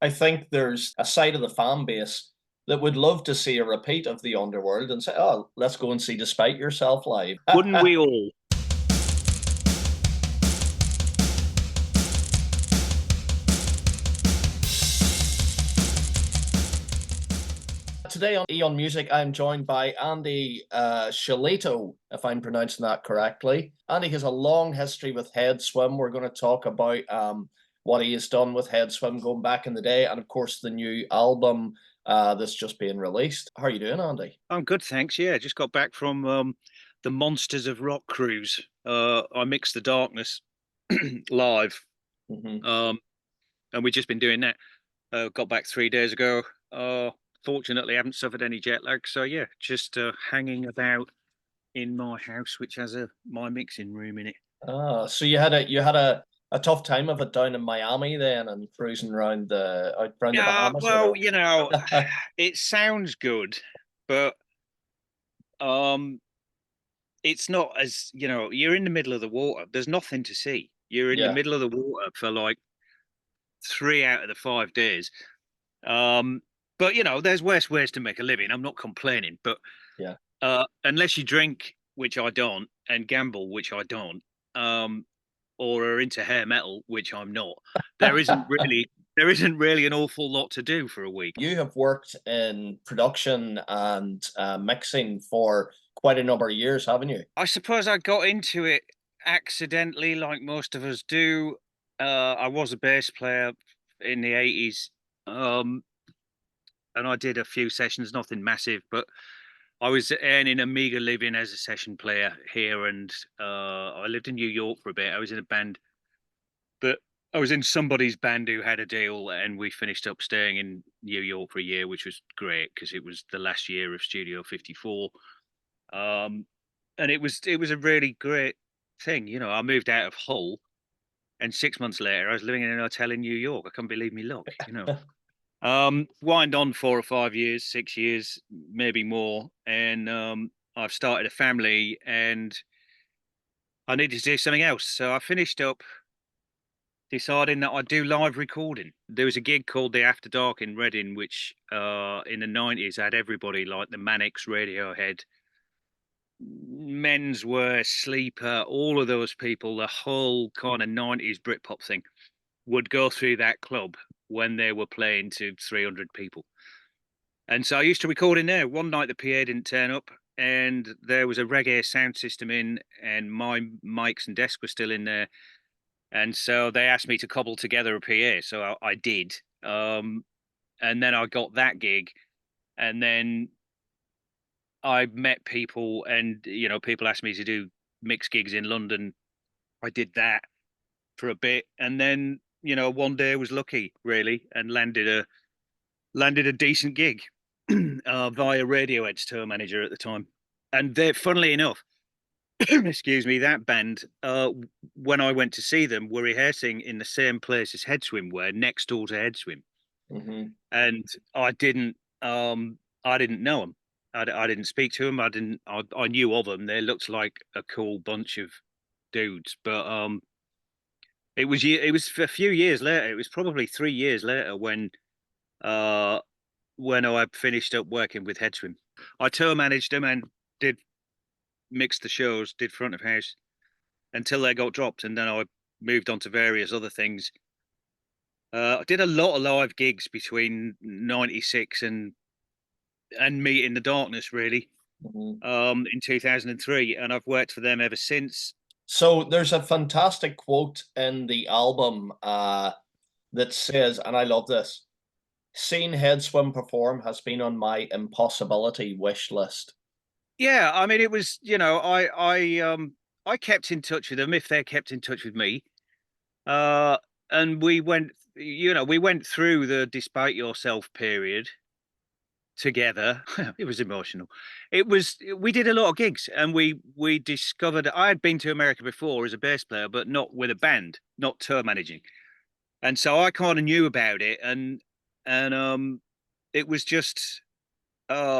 I think there's a side of the fan base that would love to see a repeat of the Underworld and say, "Oh, let's go and see Despite Yourself live." Wouldn't we all? Today on Eon Music, I'm joined by Andy Shillito, if I'm pronouncing that correctly. Andy has a long history with Headswim. We're going to talk about what he has done with Headswim going back in the day, and of course the new album that's just being released. How are you doing, Andy? I'm good, thanks. Yeah, just got back from the Monsters of Rock cruise. I mixed the darkness live, Mm-hmm. um, and we've just been doing that. Got back 3 days ago. Fortunately, I haven't suffered any jet lag, so yeah, just hanging about in my house, which has my mixing room in it. So you had a tough time of it down in Miami then, and cruising around the Yeah, Bahamas, well, or? it sounds good, but um, it's not as you're in the middle of the water. There's nothing to see. You're in the Yeah, middle of the water for like 3 out of the 5 days. Um, but there's worse ways to make a living. I'm not complaining, but yeah. unless you drink, which I don't, and gamble, which I don't, um, or are into hair metal, which I'm not, there isn't really there isn't really an awful lot to do for a week. You have worked in production and mixing for quite a number of years, haven't you? I suppose I got into it accidentally, like most of us do. I was a bass player in the 80s, um, and I did a few sessions, nothing massive, but I was earning a meager living as a session player here, and I lived in New York for a bit. I was in a band, but I was in somebody's band who had a deal, and we finished up staying in New York for a year, which was great because it was the last year of Studio 54. Um, and it was a really great thing. I moved out of Hull, and 6 months later, I was living in an hotel in New York. I can't believe me luck. Wind on 4 or 5 years, 6 years, maybe more, and I've started a family, and I needed to do something else. So I finished up deciding that I'd do live recording. There was a gig called the After Dark in Reading, which in the 90s had everybody like the Manics, Radiohead, Menswear, Sleeper, all of those people, the whole kind of 90s Britpop thing would go through that club when they were playing to 300 people. And so I used to record in there. One night the PA didn't turn up, and there was a reggae sound system in, and my mics and desk were still in there. And so they asked me to cobble together a PA, so I did. And then I got that gig, and then I met people, and people asked me to do mixed gigs in London. I did that for a bit, and then one day I was lucky, really, and landed a decent gig via Radiohead's tour manager at the time. And they, funnily enough, excuse me, that band, when I went to see them, were rehearsing in the same place as Headswim were, next door to Headswim. Hmm. And I didn't, I didn't know them. I didn't speak to them. I knew of them. They looked like a cool bunch of dudes, but it was a few years later. It was probably 3 years later uh, when I finished up working with Headswim. I tour managed them and did mix the shows, did front of house until they got dropped, and then I moved on to various other things. I did a lot of live gigs between '96 and Meet in the Darkness, really, Hmm. in 2003, and I've worked for them ever since. So there's a fantastic quote in the album that says, and I love this: "Seeing Headswim perform has been on my impossibility wish list." Yeah, I mean, it was, I kept in touch with them if they kept in touch with me. Uh, and we went through the Despite Yourself period together. It was emotional. We did a lot of gigs, and we discovered I had been to America before as a bass player, but not with a band, not tour managing. And so I kind of knew about it, and it was just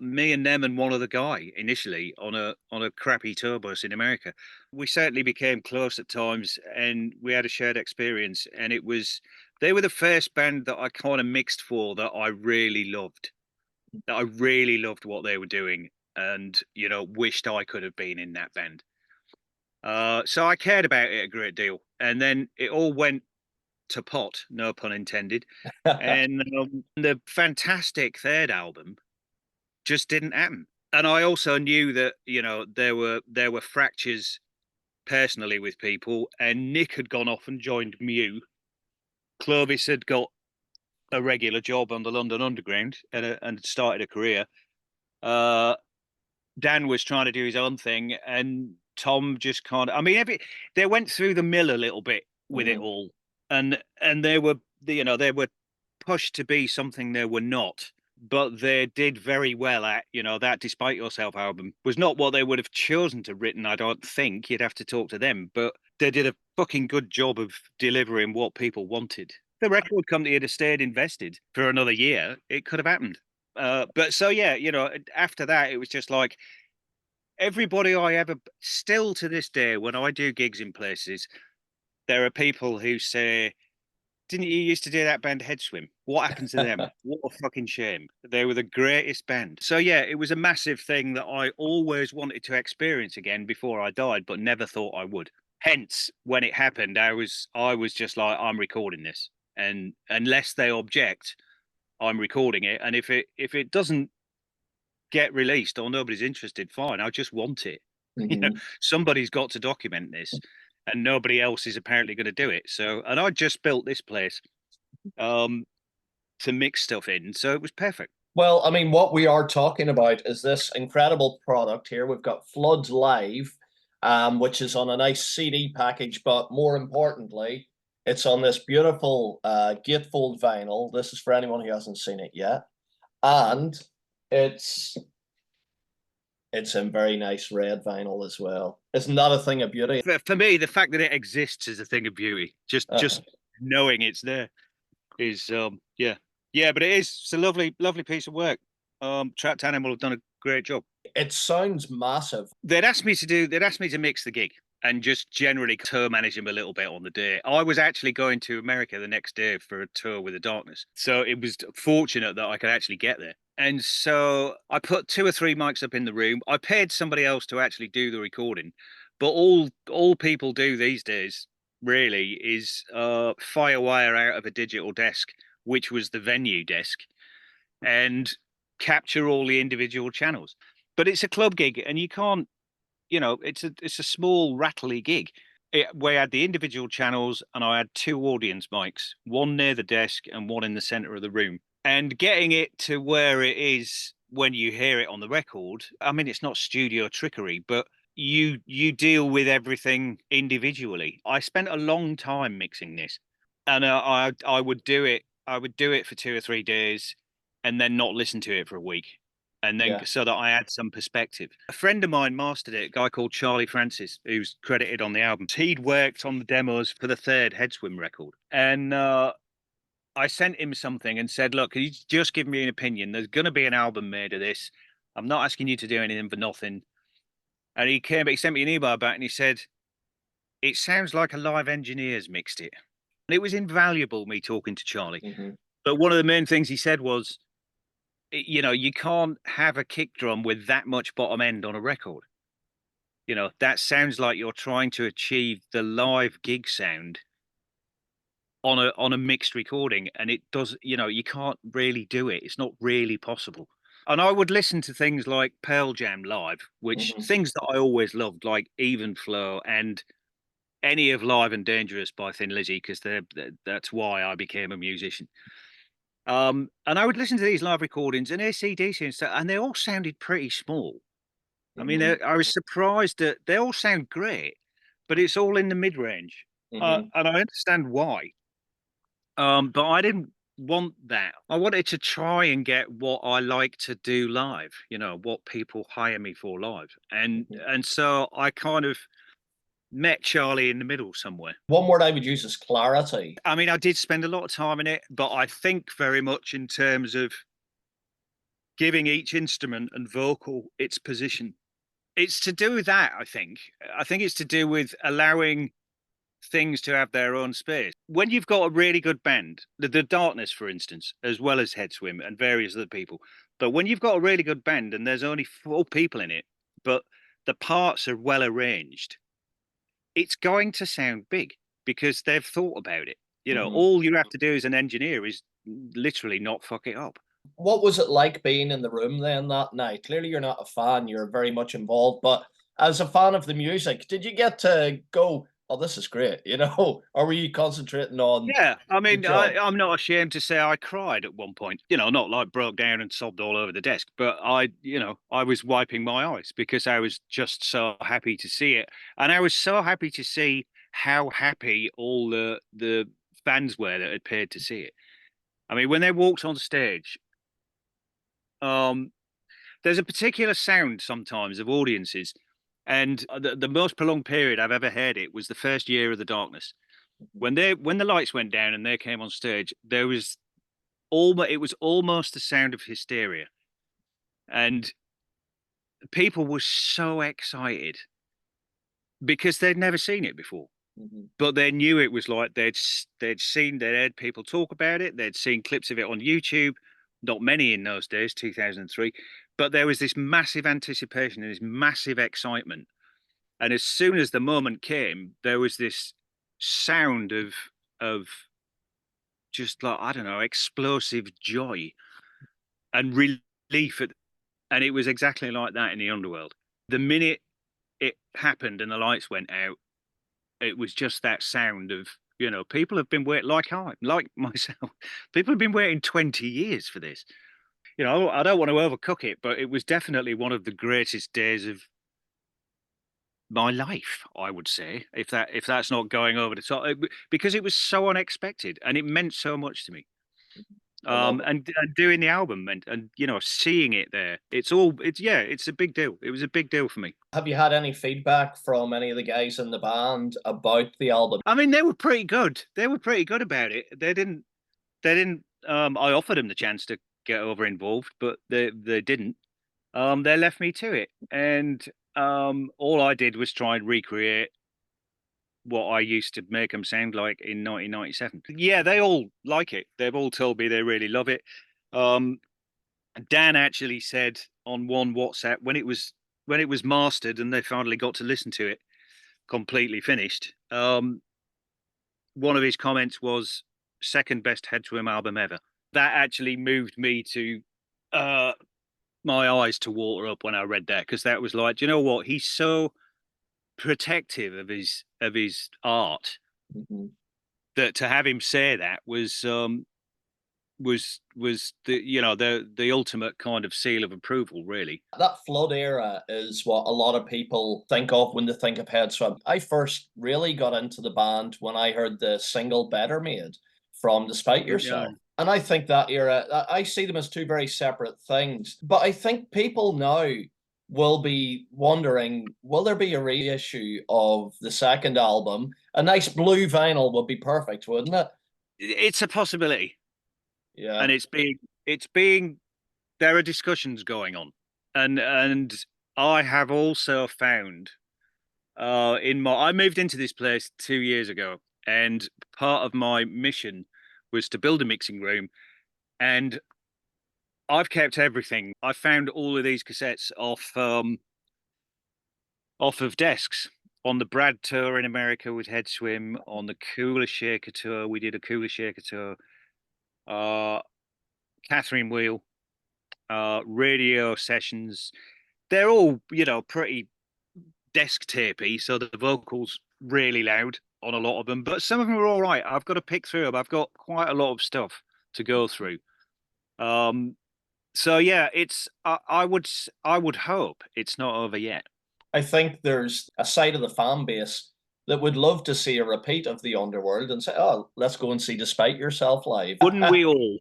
me and them and one other guy initially on a crappy tour bus in America. We certainly became close at times, and we had a shared experience, and it was They were the first band that I kind of mixed for that I really loved. That I really loved what they were doing, and wished I could have been in that band. So I cared about it a great deal, and then it all went to pot, no pun intended. And the fantastic third album just didn't happen. And I also knew that there were fractures personally with people, and Nick had gone off and joined Mew. Clovis had got a regular job on the London Underground and started a career. Uh, Dan was trying to do his own thing, and Tom just kind of. I mean, they went through the mill a little bit with it Mhm. all, and they were pushed to be something they were not. But they did very well at that Despite Yourself album was not what they would have chosen to written. I don't think you'd have to talk to them, but they did a fucking good job of delivering what people wanted. The record company had stayed invested for another year, it could have happened. But so yeah, after that, it was just like everybody I ever, still to this day, when I do gigs in places, there are people who say, "Didn't you used to do that band Headswim? What happened to them? What a fucking shame. They were the greatest band." So yeah, it was a massive thing that I always wanted to experience again before I died, but never thought I would. Hence, when it happened, I was just like, I'm recording this, and unless they object, I'm recording it. And if it doesn't get released or nobody's interested, fine. I just want it. Mhm. Somebody's got to document this, and nobody else is apparently going to do it. So, and I just built this place um, to mix stuff in, so it was perfect. Well, I mean, what we are talking about is this incredible product here. We've got Floods Live, which is on a nice CD package, but more importantly, it's on this beautiful gatefold vinyl. This is for anyone who hasn't seen it yet, and it's it's in very nice red vinyl as well. Isn't that a thing of beauty? For me, the fact that it exists is a thing of beauty. Just knowing it's there is yeah, yeah. But it is. It's a lovely, lovely piece of work. Trapped Animal have done a great job. It sounds massive. They'd asked me to mix the gig and just generally tour manage them a little bit on the day. I was actually going to America the next day for a tour with the Darkness. So it was fortunate that I could actually get there. And so I put two or three mics up in the room. I paid somebody else to actually do the recording. But all people do these days really is firewire out of a digital desk, which was the venue desk, and capture all the individual channels. But it's a club gig, and you can't, it's a small rattly gig. We had the individual channels, and I had two audience mics, one near the desk and one in the center of the room. And getting it to where it is when you hear it on the record, I mean, it's not studio trickery, but you deal with everything individually. I spent a long time mixing this, and I would do it. I would do it for 2 or 3 days, and then not listen to it for a week, and then Yeah. so that I had some perspective. A friend of mine mastered it, a guy called Charlie Francis, who's credited on the album. He'd worked on the demos for the third Headswim record, and I sent him something and said, "Look, can you just give me an opinion? There's going to be an album made of this. I'm not asking you to do anything for nothing." And he came, but he sent me an email back and he said, "It sounds like a live engineer's mixed it." And it was invaluable me talking to Charlie. Mhm. But one of the main things he said was, you can't have a kick drum with that much bottom end on a record. That sounds like you're trying to achieve the live gig sound on a mixed recording, and it does. You can't really do it. It's not really possible. And I would listen to things like Pearl Jam live, which Mhm. things that I always loved, like Even Flow and any of Live and Dangerous by Thin Lizzy, because that's why I became a musician. And I would listen to these live recordings and AC/DC and stuff, and they all sounded pretty small. I mean, Mhm. I was surprised that they all sound great, but it's all in the mid range, Mhm. and I understand why. But I didn't want that. I wanted to try and get what I like to do live. What people hire me for live, and Mhm. and so I kind of met Charlie in the middle somewhere. One word I would use is clarity. I mean, I did spend a lot of time in it, but I think very much in terms of giving each instrument and vocal its position. It's to do with that, I think. I think it's to do with allowing things to have their own space. When you've got a really good band, the Darkness, for instance, as well as Headswim and various other people, but when you've got a really good band and there's only 4 people in it, but the parts are well arranged, it's going to sound big because they've thought about it. All you have to do as an engineer is literally not fuck it up. What was it like being in the room then that night? Clearly, you're not a fan, you're very much involved, but as a fan of the music, did you get to go, oh, this is great, or were you concentrating on Yeah, I the mean, job? I'm not ashamed to say I cried at one point. Not like broke down and sobbed all over the desk, but I was wiping my eyes because I was just so happy to see it, and I was so happy to see how happy all the fans were that had paid to see it. I mean, when they walked on stage, um, there's a particular sound sometimes of audiences, and the most prolonged period I've ever heard it was the first year of the Darkness. When the lights went down and they came on stage, it was almost the sound of hysteria, and people were so excited because they'd never seen it before, Mhm. but they knew it was like they'd heard people talk about it, they'd seen clips of it on YouTube, not many in those days, 2003, but there was this massive anticipation and this massive excitement, and as soon as the moment came, there was this sound of just like, I don't know, explosive joy and relief and it was exactly like that in the Underworld. The minute it happened and the lights went out, it was just that sound of, people have been waiting, like myself, people have been waiting 20 years for this. I don't want to overcook it, but it was definitely one of the greatest days of my life, I would say, if that's not going over the top, because it was so unexpected and it meant so much to me. I love it. And doing the album and seeing it there, it's a big deal. It was a big deal for me. Have you had any feedback from any of the guys in the band about the album? I mean, they were pretty good. They were pretty good about it. They didn't. I offered them the chance to get over involved, but they didn't. They left me to it, and all I did was try and recreate what I used to make them sound like in 1997. Yeah, they all like it. They've all told me they really love it. Um, Dan actually said on one WhatsApp when it was mastered and they finally got to listen to it completely finished. One of his comments was second best Headswim album ever. That actually moved me to uh, my eyes to water up when I read that because that was like, do you know what? He's so protective of his art Mhm. that to have him say that was the ultimate kind of seal of approval, really. That flood era is what a lot of people think of when they think of Headswim. I first really got into the band when I heard the single Better Made from Despite Yeah. Yourself. And I think that era, I see them as two very separate things. But I think people now will be wondering, will there be a reissue of the second album? A nice blue vinyl would be perfect, wouldn't it? It's a possibility, and Yeah. it's being there are discussions going on, and I have also found I moved into this place 2 years ago, and part of my mission was to build a mixing room, and I've kept everything. I found all of these cassettes off of desks on the Brad tour in America with Headswim, on the Cooler Shaker tour. We did a Cooler Shaker tour. Uh, Catherine Wheel, radio sessions. They're all, pretty desk tapey, so the vocals really loud on a lot of them, but some of them are all right. I've got to pick through them. I've got quite a lot of stuff to go through. Um, so yeah, I would hope it's not over yet. I think there's a side of the fan base that would love to see a repeat of the Underworld and say, "Oh, let's go and see Despite Yourself live." Wouldn't we all?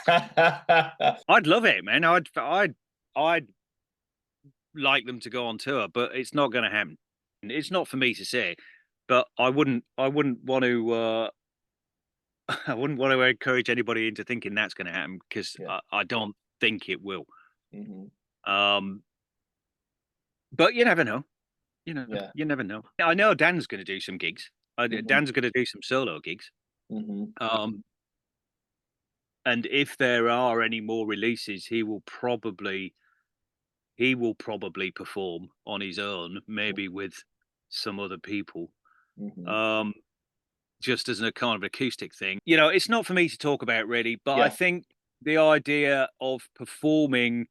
I'd love it, man. I'd like them to go on tour, but it's not going to happen. It's not for me to say, but I wouldn't want to. I wouldn't want to encourage anybody into thinking that's going to happen because Yeah. I don't think it will. Mhm. Um, but you never know. Yeah. You never know. I know Dan's going to do some gigs. Dan's going to do some solo gigs. And if there are any more releases, he will probably perform on his own, maybe with some other people. Just as a kind of acoustic thing. You know, it's not for me to talk about really, but I think the idea of performing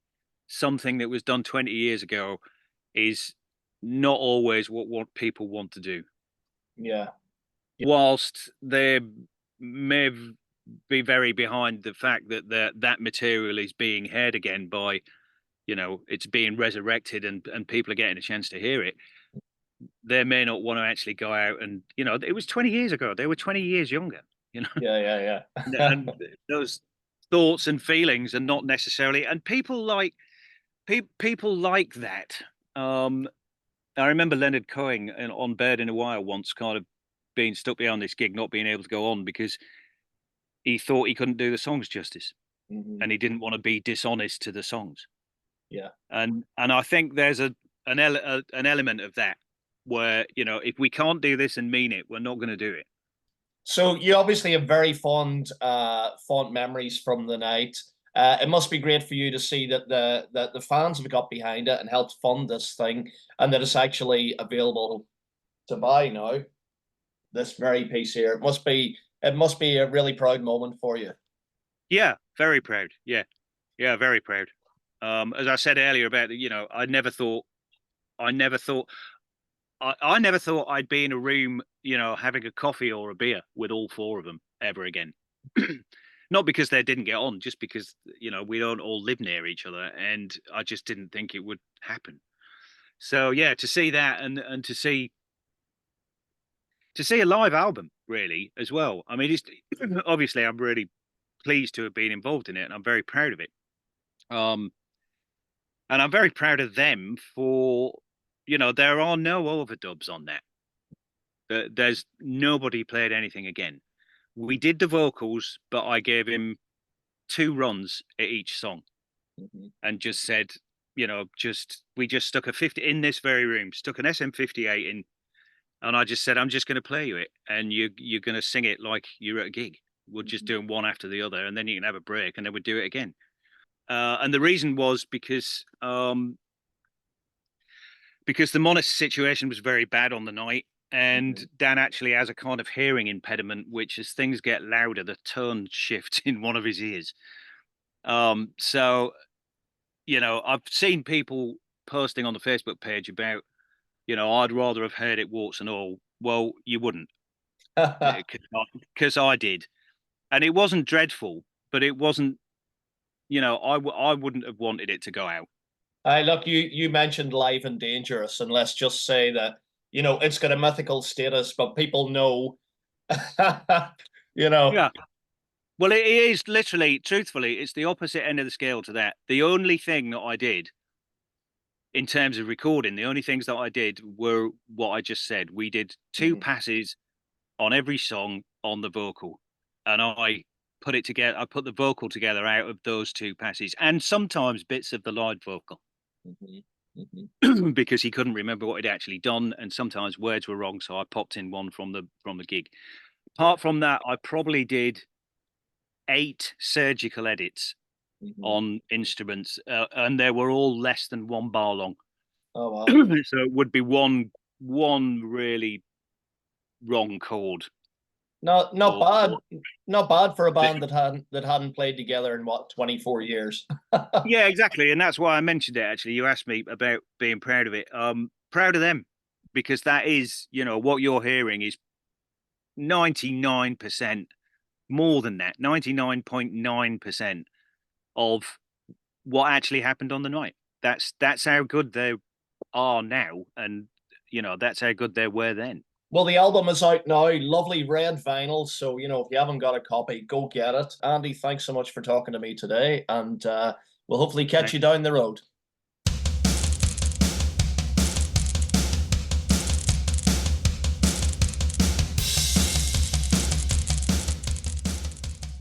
something that was done 20 years ago is not always what people want to do. Yeah. Whilst they may be very behind the fact that that material is being heard again by, you know, it's being resurrected and people are getting a chance to hear it, they may not want to actually go out and, you know, it was 20 years ago. They were 20 years younger, you know. Yeah. And those thoughts and feelings are not necessarily, and people like that. I remember Leonard Cohen on Bird in a Wire once kind of being stuck behind this gig, not being able to go on because he thought he couldn't do the songs justice, and he didn't want to be dishonest to the songs. Yeah. And I think there's an element of that where, you know, if we can't do this and mean it, we're not going to do it. So you obviously have very fond memories from the night. It must be great for you to see that the fans have got behind it and helped fund this thing, and that it's actually available to buy now. This very piece here. It must be a really proud moment for you. Yeah, very proud. Yeah, very proud. As I said earlier about, you know, I never thought I'd be in a room, you know, having a coffee or a beer with all four of them ever again. Not because they didn't get on, just because, you know, we don't all live near each other, and I just didn't think it would happen. So yeah, to see that and to see a live album really as well. I mean, it's obviously I'm really pleased to have been involved in it, and I'm very proud of it. And I'm very proud of them for, you know, there are no overdubs on that. There's nobody played anything again. We did the vocals, but I gave him 2 runs at each song and just said, you know, we just stuck a 50 in this very room, stuck an SM58 in, and I just said, I'm just going to play you it, and you're going to sing it like you're at a gig. We're just doing one after the other, and then you can have a break, and then we'd do it again. And the reason was because the Monist situation was very bad on the night, and Dan actually has a kind of hearing impediment, which as things get louder, the tone shifts in one of his ears. So, you know, I've seen people posting on the Facebook page about, you know, I'd rather have heard it warts and all. Well, you wouldn't, because I did, and it wasn't dreadful, but it wasn't, you know, I wouldn't have wanted it to go out. Look, you mentioned Live and Dangerous, and let's just say that, you know, it's got a mythical status, but people know, you know. Yeah. Well, it is literally, truthfully, it's the opposite end of the scale to that. The only thing that I did in terms of recording, the only things that I did were what I just said. We did 2 passes on every song on the vocal, and I put it together. I put the vocal together out of those 2 passes, and sometimes bits of the live vocal. Because he couldn't remember what he'd actually done, and sometimes words were wrong, so I popped in one from the gig. Apart from that, I probably did 8 surgical edits on instruments, and they were all less than 1 bar long. Oh wow! So it would be one really wrong chord. Not bad for a band that hadn't played together in what, 24 years. Yeah, exactly, and that's why I mentioned it. Actually, you asked me about being proud of it. Proud of them, because that is, you know, what you're hearing is 99% more than that, 99.9% of what actually happened on the night. That's how good they are now, and you know, that's how good they were then. Well, the album is out now, lovely red vinyl. So, you know, if you haven't got a copy, go get it. Andy, thanks so much for talking to me today, and we'll hopefully catch you down the road.